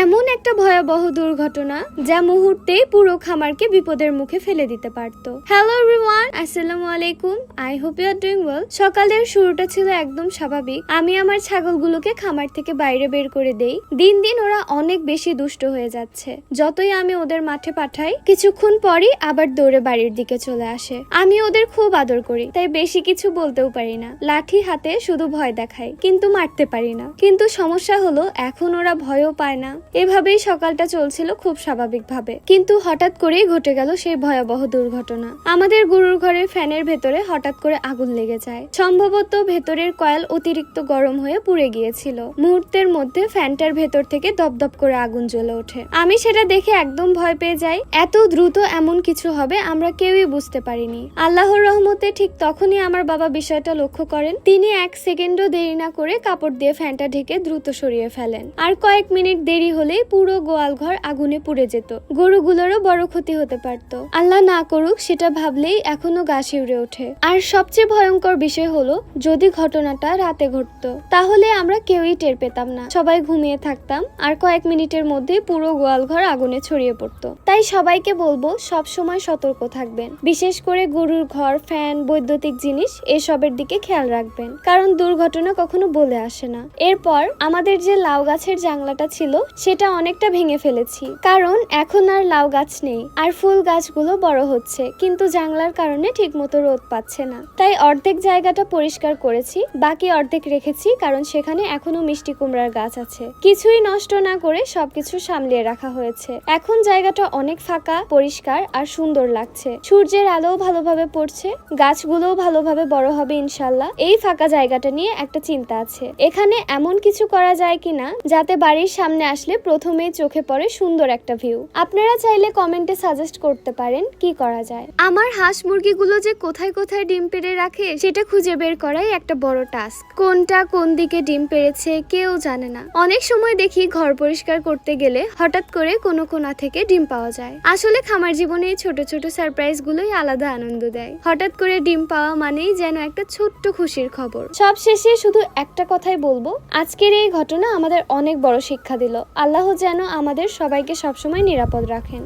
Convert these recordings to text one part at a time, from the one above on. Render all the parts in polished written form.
এমন একটা ভয়াবহ দুর্ঘটনা যা মুহূর্তেই পুরো খামারকে বিপদের মুখে ফেলে দিতে পারত। হ্যালো এভরিওয়ান, আসসালামু আলাইকুম। I hope you are doing well. সকালের শুরুটা ছিল একদম স্বাভাবিক। আমি আমার ছাগলগুলোকে খামার থেকে বাইরে বের করে দেই। দিন দিন ওরা অনেক বেশি দুষ্ট হয়ে যাচ্ছে। যতই আমি ওদের মাঠে পাঠাই, কিছুক্ষণ পরই আবার দৌড়ে বাড়ির দিকে চলে আসে। আমি ওদের খুব আদর করি, তাই বেশি কিছু বলতেও পারি না। লাঠি হাতে শুধু ভয় দেখাই, কিন্তু মারতে পারি না। কিন্তু সমস্যা হলো এখন ওরা ভয়ও পায় না। এভাবেই সকালটা চলছিল খুব স্বাভাবিকভাবে, কিন্তু হঠাৎ করেই ঘটে গেল সেই ভয়াবহ দুর্ঘটনা। আমাদের গরুর ঘরের ফ্যানের ভেতরে হঠাৎ করে আগুন লেগে যায়। সম্ভবত ভেতরের কয়েল অতিরিক্ত গরম হয়ে পুড়ে গিয়েছিল। মুহূর্তের মধ্যে ফ্যানটার ভেতর থেকে দপদপ করে আগুন জ্বলে ওঠে। আমি সেটা দেখে একদম ভয় পেয়ে যাই। এত দ্রুত এমন কিছু হবে আমরা কেউই বুঝতে পারিনি। আল্লাহর রহমতে ঠিক তখনই আমার বাবা বিষয়টা লক্ষ্য করেন। তিনি 1 সেকেন্ডও দেরি না করে কাপড় দিয়ে ফ্যানটা ঢেকে দ্রুত সরিয়ে ফেলেন। আর কয়েক মিনিট দেরি হলেই পুরো গোয়াল ঘর আগুনে পুড়ে যেত। গরুগুলোরও বড় ক্ষতি হতে পারত। আল্লাহ না করুক, সেটা ভাবলেই এখনো গা শিউরে ওঠে। আর সবচেয়ে ভয়ঙ্কর বিষয় হলো, যদি ঘটনাটা রাতে ঘটতো তাহলে আমরা কেউই টের পেতাম না। সবাই ঘুমিয়ে থাকতাম আর কয়েক মিনিটের মধ্যে পুরো গোয়াল ঘর আগুনে ছড়িয়ে পড়তো। তাই সবাইকে বলবো সব সময় সতর্ক থাকবেন। বিশেষ করে গরুর ঘর, ফ্যান, বৈদ্যুতিক জিনিস এসবের দিকে খেয়াল রাখবেন, কারণ দুর্ঘটনা কখনো বলে আসে না। এরপর আমাদের যে লাউ গাছের জাংলাটা ছিল সেটা অনেকটা ভেঙে ফেলেছি, কারণ এখন আর লাউ গাছ নেই। আর ফুল গাছগুলো বড় হচ্ছে, কিন্তু জাংলার কারণে ঠিক মতো রোদ পাচ্ছে না। তাই অর্ধেক জায়গাটা পরিষ্কার করেছি, বাকি অর্ধেক রেখেছি, কারণ সেখানে এখনো মিষ্টি কুমড়ার গাছ আছে। কিছুই নষ্ট না করে সবকিছু সামলিয়ে রাখা হয়েছে। এখন জায়গাটা অনেক ফাঁকা, পরিষ্কার আর সুন্দর লাগছে। সূর্যের আলোও ভালোভাবে পড়ছে, গাছগুলোও ভালোভাবে বড় হবে ইনশাল্লাহ। এই ফাঁকা জায়গাটা নিয়ে একটা চিন্তা আছে, এখানে এমন কিছু করা যায় কিনা যাতে বাড়ির সামনে আসলে প্রথমেই চোখে পড়ে সুন্দর একটা ভিউ। আপনারা চাইলে কমেন্টে সাজেস্ট করতে পারেন কি করা যায়। আমার হাঁস মুরগিগুলো যে কোথায় কোথায় ডিম পেড়ে রাখে সেটা খুঁজে বের করাই একটা বড় টাস্ক। কোনটা কোন দিকে ডিম পেড়েছে কেউ জানে না। অনেক সময় দেখি ঘর পরিষ্কার করতে গেলে হঠাৎ করে কোনো কোণা থেকে ডিম পাওয়া যায়। আসলে খামার জীবনে এই ছোট ছোট সারপ্রাইজ গুলোই আলাদা আনন্দ দেয়। হঠাৎ করে ডিম পাওয়া মানেই যেন একটা ছোট্ট খুশির খবর। সব শেষে শুধু একটা কথাই বলবো, আজকের এই ঘটনা আমাদের অনেক বড় শিক্ষা দিল। আল্লাহ যেন আমাদের সবাইকে সবসময় নিরাপদ রাখেন।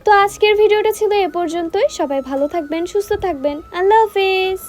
তো আজকের ভিডিওটা ছিল এ পর্যন্তই। সবাই ভালো থাকবেন, সুস্থ থাকবেন। আল্লাহ হাফেজ।